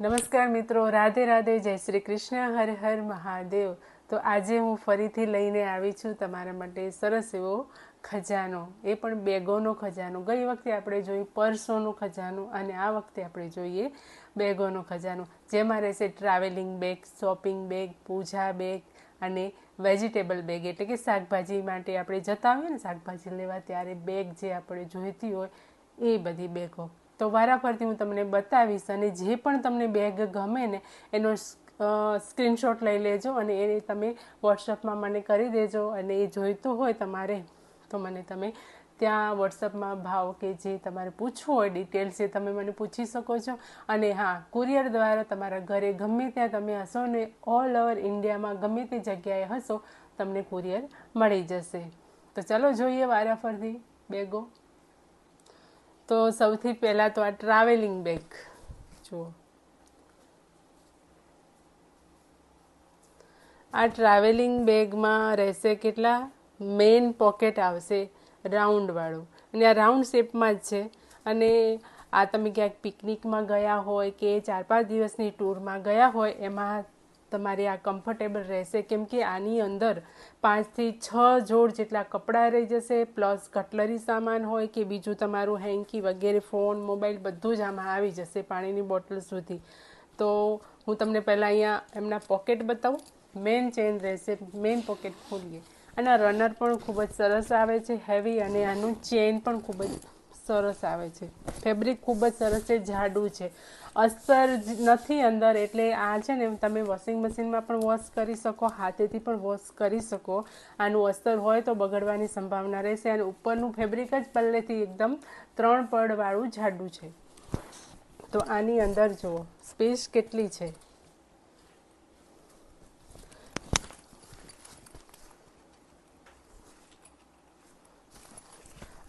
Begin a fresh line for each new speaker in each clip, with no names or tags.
નમસ્કાર મિત્રો, રાધે રાધે, જય શ્રી કૃષ્ણ, હર હર મહાદેવ। તો આજે હું ફરીથી લઈને આવી છું તમારા માટે સરસ એવો ખજાનો, એ પણ બેગોનો ખજાનો। ગઈ વખતે આપણે જોયું પર્સોનો ખજાનો અને આ વખતે આપણે જોઈએ બેગોનો ખજાનો, જેમાં રહેશે ટ્રાવેલિંગ બેગ, શોપિંગ બેગ, પૂજા બેગ અને વેજીટેબલ બેગ, એટલે કે શાકભાજી માટે આપણે જતા હોઈએ ને શાકભાજી લેવા, ત્યારે બેગ જે આપણે જોઈતી હોય એ બધી બેગો। તો વારાફરતી હું તમને બતાવીશ અને જે પણ તમને બેગ ગમે ને એનો સ્ક્રીનશોટ લઈ લેજો અને એ તમે વોટ્સઅપમાં મને કરી દેજો। અને એ જોઈતું હોય તમારે તો મને તમે ત્યાં વોટ્સઅપમાં ભાવ કે જે તમારે પૂછવું હોય ડિટેલ્સ એ તમે મને પૂછી શકો છો। અને હા, કુરિયર દ્વારા તમારા ઘરે ગમે ત્યાં તમે હશો ને, ઓલ ઓવર ઇન્ડિયામાં ગમે તે જગ્યાએ હશો તમને કુરિયર મળી જશે। તો ચાલો જોઈએ વારાફરતી બેગો। તો સૌથી પહેલાં તો આ ટ્રાવેલિંગ બેગ જુઓ। આ ટ્રાવેલિંગ બેગમાં રહેશે કેટલા મેઇન પોકેટ આવશે રાઉન્ડવાળું, અને આ રાઉન્ડ શેપમાં જ છે। અને આ તમે ક્યાંક પિકનિકમાં ગયા હોય કે 4-5 દિવસની ટૂરમાં ગયા હોય એમાં તમારે આ કમ્ફર્ટેબલ રહેશે, કેમ કે આની અંદર 5 થી 6 જોડ જેટલા કપડાં રહી જશે, પ્લસ કટલરી સામાન હોય કે બીજું તમારું હેન્કી વગેરે, ફોન, મોબાઈલ બધું જ આમાં આવી જશે, પાણીની બોટલ સુધી। તો હું તમને પહેલાં અહીંયા એમના પોકેટ બતાવું। મેઇન ચેન રહેશે, મેઇન પોકેટ ખોલીએ અને આ રનર પણ ખૂબ જ સરસ આવે છે, હેવી, અને આનું ચેન પણ ખૂબ જ સરસ આવે છે। ફેબ્રિક ખૂબ જ સરસ છે, જાડું છે, અસ્તર નથી અંદર, એટલે આ છે ને તમે વોશિંગ મશીનમાં પણ વોશ કરી શકો, હાથેથી પણ વોશ કરી શકો। આનું અસ્તર હોય તો બગડવાની સંભાવના રહેશે, અને ઉપરનું ફેબ્રિક જ પહેલેથી એકદમ 3 પડવાળું જાડું છે। તો આની અંદર જુઓ સ્પેસ કેટલી છે,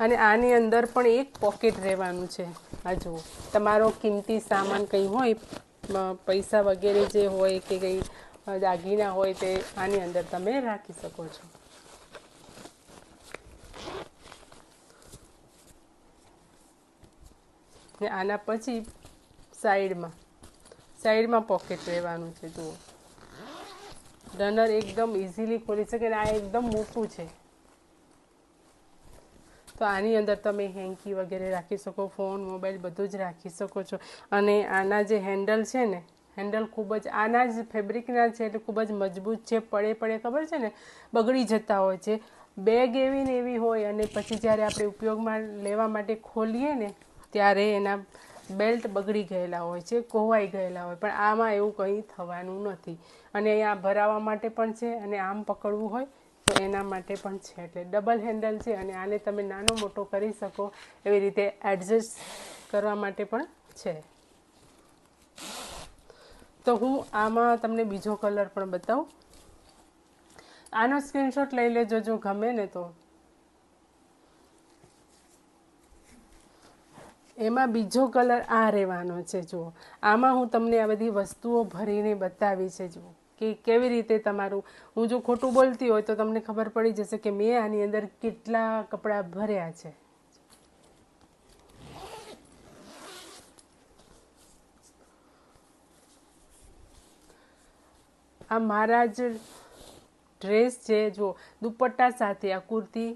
અને આની અંદર પણ એક પોકેટ રહેવાનું છે। આ જુઓ, તમારો કિંમતી સામાન કંઈ હોય, પૈસા વગેરે જે હોય કે કંઈ દાગીના હોય તે આની અંદર તમે રાખી શકો છો। ને આના પછી સાઈડમાં પોકેટ રહેવાનું છે। જુઓ, રનર એકદમ ઇઝીલી ખોલી શકે, આ એકદમ મોટું છે। તો આની અંદર તમે હેન્કી વગેરે રાખી શકો, ફોન, મોબાઈલ બધું જ રાખી શકો છો। અને આના જે હેન્ડલ છે ને, હેન્ડલ ખૂબ જ આના જ ફેબ્રિકના છે, એટલે ખૂબ જ મજબૂત છે, પડે ખબર છે ને બગડી જતા હોય છે। બેગ એવી ને એવી હોય અને પછી જ્યારે આપણે ઉપયોગમાં લેવા માટે ખોલીએ ને ત્યારે એના બેલ્ટ બગડી ગયેલા હોય છે, કોવાઈ ગયેલા હોય, પણ આમાં એવું કંઈ થવાનું નથી। અને અહીંયા ભરાવા માટે પણ છે, અને આમ પકડવું હોય તો એના માટે પણ છે, એટલે ડબલ હેન્ડલ છે, અને આને તમે નાનો મોટો કરી શકો એવી રીતે એડજસ્ટ કરવા માટે પણ છે। તો હું આમાં તમને બીજો કલર પણ બતાવું, આનો સ્ક્રીનશોટ લઈ લેજો જો ગમે ને તો। એમાં બીજો કલર આ રહેવાનો છે। જુઓ, આમાં હું તમને આ બધી વસ્તુઓ ભરીને બતાવી છે, જુઓ કે કેવી રીતે તમારું, હું જો ખોટું બોલતી હોય તો તમને ખબર પડી જશે કે મેં આની અંદર કેટલા કપડાં ભર્યા છે। આ મારા જ ડ્રેસ છે, જો દુપટ્ટા સાથે, આ કુર્તી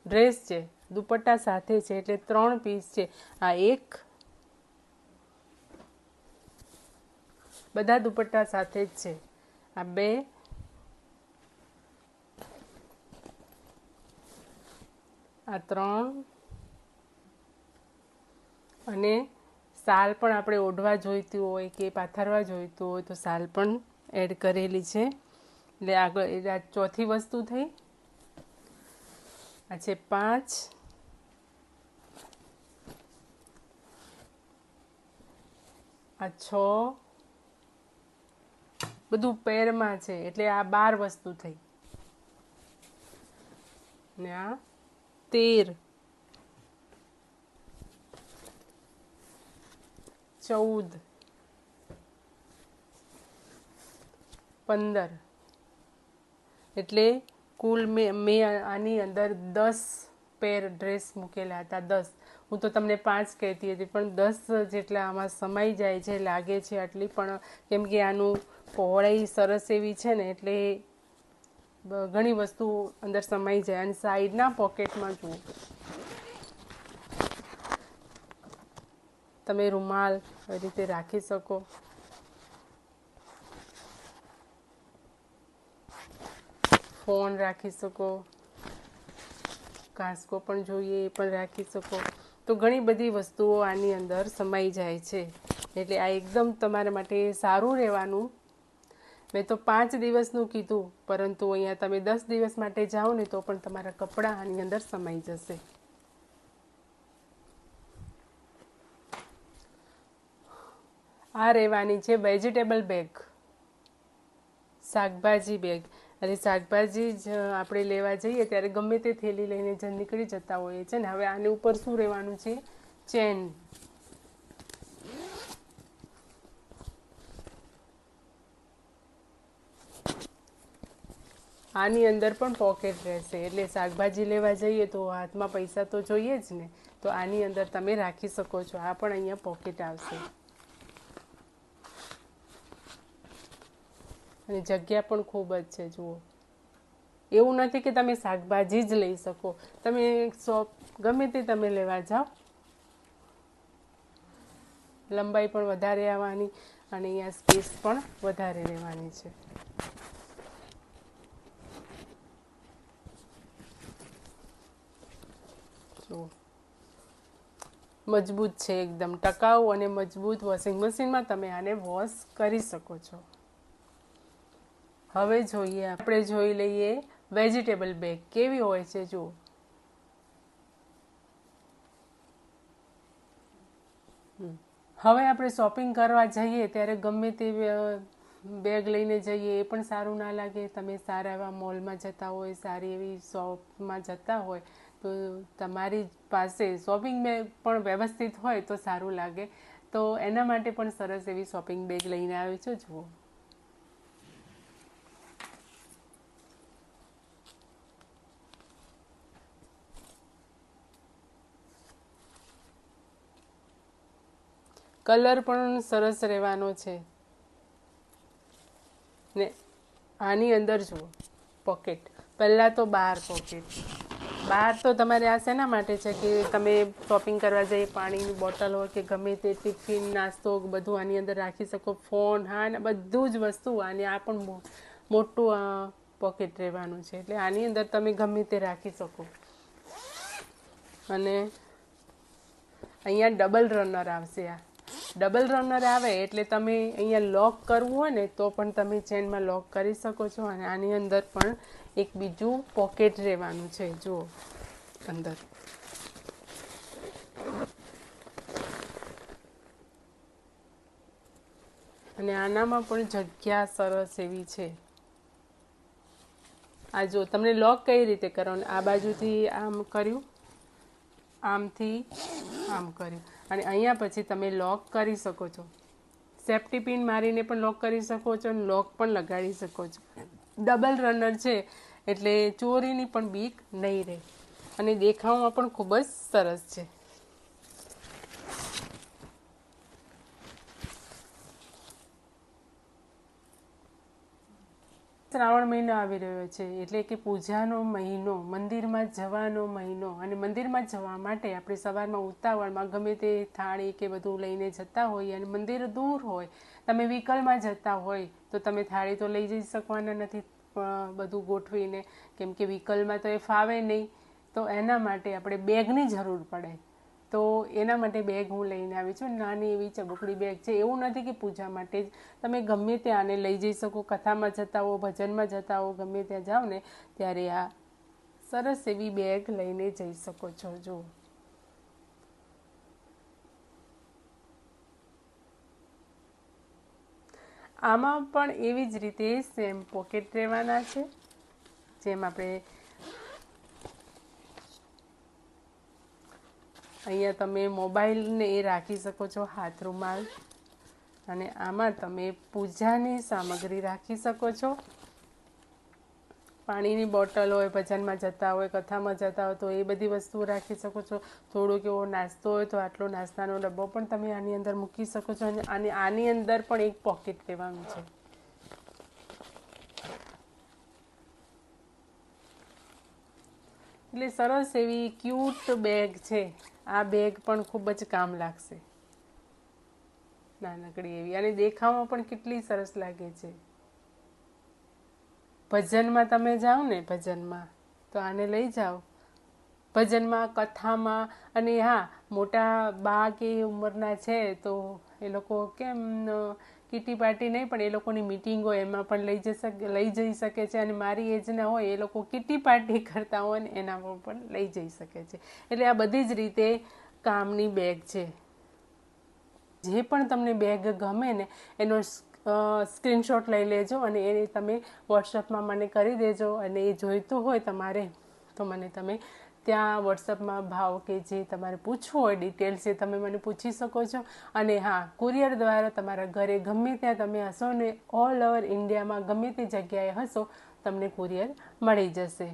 ડ્રેસ છે, દુપટ્ટા સાથે છે, એટલે 3 પીસ છે। આ એક, બધા દુપટ્ટા સાથે જ છે, આ 2, આ 3, અને સાલ પણ આપણે ઓઢવા જોઈતું હોય કે પાથરવા જોઈતું હોય તો સાલ પણ એડ કરેલી છે। એટલે આગળ આ ચોથી વસ્તુ થઈ, આ છે 5, આ 6, બધું પેરમાં છે, એટલે આ 12 વસ્તુ થઈ, ને આ 13, 14, 15, એટલે કુલ મેં આની અંદર 10 પેર ડ્રેસ મૂકેલા હતા, 10। હું તો તમને 5 કહેતી હતી પણ 10 જેટલા આમાં સમાઈ જાય છે લાગે છે આટલી, પણ કેમ કે આનું પહોળાઈ સરસ એવી છે ને એટલે ઘણી વસ્તુ અંદર સમાઈ જાય. અને સાઈડના પોકેટમાં જુઓ તમે રૂમાલ એ રીતે રાખી શકો. ફોન રાખી શકો, કાંસકો પણ જોઈએ એ પણ રાખી શકો. તો ઘણી બધી વસ્તુઓ આની અંદર સમાઈ જાય છે. એટલે આ એકદમ તમારા માટે સારું રહેવાનું. મેં તો 5 દિવસનું કીધું, પરંતુ અહીંયા તમે 10 દિવસ માટે જાઓ ને તો પણ તમારા કપડાં આની અંદર સમાઈ જશે. આ રહેવાની છે વેજીટેબલ બેગ, શાકભાજી બેગ. અને શાકભાજી જ આપણે લેવા જઈએ ત્યારે ગમે તે થેલી લઈને નીકળી જતા હોઈએ છે ને. હવે આની ઉપર શું રહેવાનું છે? ચેન. આની અંદર પણ પોકેટ રહેશે, એટલે શાકભાજી લેવા જઈએ તો હાથમાં પૈસા તો જોઈએ જ ને, તો આની અંદર તમે રાખી શકો છો. આ પણ અહીંયા પોકેટ આવશે. અને જગ્યા પણ ખૂબ જ છે. જુઓ, એવું નથી કે તમે શાકભાજી જ લઈ શકો, તમે શોપ ગમે તે તમે લેવા જાઓ, લંબાઈ પણ વધારે આવવાની અને અહીંયા સ્પેસ પણ વધારે રહેવાની છે. જુઓ, મજબૂત છે એકદમ, ટકાઉ અને મજબૂત. વોશિંગ મશીનમાં તમે આને વોશ કરી શકો છો. હવે જોઈએ, આપણે જોઈ લઈએ વેજીટેબલ બેગ કેવી હોય છે. જુઓ, હવે આપણે શોપિંગ કરવા જઈએ ત્યારે ગમે તે બેગ લઈને જઈએ એ પણ સારું ના લાગે. તમે સારા એવા મોલમાં જતા હોય, સારી એવી શોપમાં જતા હોય તો તમારી પાસે શોપિંગ બેગ પણ વ્યવસ્થિત હોય તો સારું લાગે. તો એના માટે પણ સરસ એવી શોપિંગ બેગ લઈને આવી છું. જુઓ, કલર પણ સરસ રહેવાનો છે ને. આની અંદર જુઓ પોકેટ, પહેલાં તો 12 પોકેટ. 12 તો તમારે આ શેના માટે છે કે તમે શોપિંગ કરવા જઈએ, પાણીની બોટલ હોય કે ગમે તે ટિફિન, નાસ્તો બધું આની અંદર રાખી શકો. ફોન, હા, ને બધું જ વસ્તુ આની. આ પણ મોટું પોકેટ રહેવાનું છે, એટલે આની અંદર તમે ગમે તે રાખી શકો. અને અહીંયા ડબલ રનર આવશે. આ ડબલ રનર આવે એટલે તમે અહીંયા લોક કરવું હોય ને તો પણ તમે ચેનમાં લોક કરી શકો છો. અને આની અંદર પણ એક બીજું પોકેટ રહેવાનું છે. જુઓ, અંદર અને આનામાં પણ જગ્યા સરસ એવી છે. આ જો તમને લોક કઈ રીતે કરવાનું, આ બાજુથી આમ કર્યું, આમથી આમ કર્યું, અને અહીંયા પછી તમે લોક કરી શકો છો. સેફ્ટી પિન મારીને પણ લોક કરી શકો છો અને લોક પણ લગાડી શકો છો. ડબલ રનર છે એટલે ચોરીની પણ બીક નહીં રહે. અને દેખાવમાં પણ ખૂબ જ સરસ છે. શ્રાવણ મહિનો આવી રહ્યો છે એટલે કે પૂજાનો મહિનો, મંદિરમાં જવાનો મહિનો. અને મંદિરમાં જવા માટે આપણે સવારમાં ઉતાવળમાં ગમે તે થાળી કે બધું લઈને જતા હોઈએ અને મંદિર દૂર હોય, તમે વ્હીકલમાં જતા હોય તો તમે થાળી તો લઈ જઈ શકવાના નથી બધું ગોઠવીને, કેમ કે વ્હીકલમાં તો એ ફાવે નહીં. તો એના માટે આપણે બેગની જરૂર પડે. તો એના માટે બેગ હું લઈને આવી છું. નાની એવી ચબુકડી બેગ છે. એવું નથી કે પૂજા માટે જ, તમે ગમે ત્યાં આને લઈ જઈ શકો. કથામાં જતા હો, ભજનમાં જતા હો, ગમે ત્યાં જાઓ ને ત્યારે આ સરસ એવી બેગ લઈને જઈ શકો છો. જુઓ, આમાં પણ એવી જ રીતે સેમ પોકેટ રહેવાના છે. જેમ આપણે અહીંયા તમે મોબાઈલને એ રાખી શકો છો, હાથ રૂમાલ. અને આમાં તમે પૂજાની સામગ્રી રાખી શકો છો. પાણીની બોટલ હોય, ભજનમાં જતા હોય, કથામાં જતા હોય તો એ બધી વસ્તુઓ રાખી શકો છો. થોડોક એવો નાસ્તો હોય તો આટલો નાસ્તાનો ડબ્બો પણ તમે આની અંદર મૂકી શકો છો. અને આની અંદર પણ એક પોકેટ લેવાનું છે. એટલે સરસ એવી ક્યુટ બેગ છે. આ બેગ પણ ખૂબ જ કામ લાગશે, નાનકડી એવી, અને દેખાવમાં પણ કેટલી સરસ લાગે છે. ભજનમાં તમે જાઓ ને, ભજનમાં તો આને લઈ જાઓ, ભજનમાં, કથામાં. અને હા, મોટા બા કે ઉંમરના છે તો એ લોકો કેમ કીટી પાર્ટી નહીં, પણ એ લોકોની મીટિંગ હોય એમાં પણ લઈ જઈ શકે છે. અને મારી એજના હોય એ લોકો કીટી પાર્ટી કરતા હોય ને એનામાં પણ લઈ જઈ શકે છે. એટલે આ બધી જ રીતે કામની બેગ છે. જે પણ તમને બેગ ગમે ને એનો સ્ક્રીનશોટ લઈ લેજો અને એ તમે વોટ્સઅપમાં મને કરી દેજો. અને એ જોઈતું હોય તમારે તો મને તમે ત્યાં વોટ્સઅપમાં ભાવ કે જે તમારે પૂછવું હોય ડિટેલ્સ એ તમે મને પૂછી શકો છો. અને હા, કુરિયર દ્વારા તમારા ઘરે ગમે ત્યાં તમે હશો ને, ઓલ ઓવર ઇન્ડિયામાં ગમે તે જગ્યાએ હશો, તમને કુરિયર મળી જશે.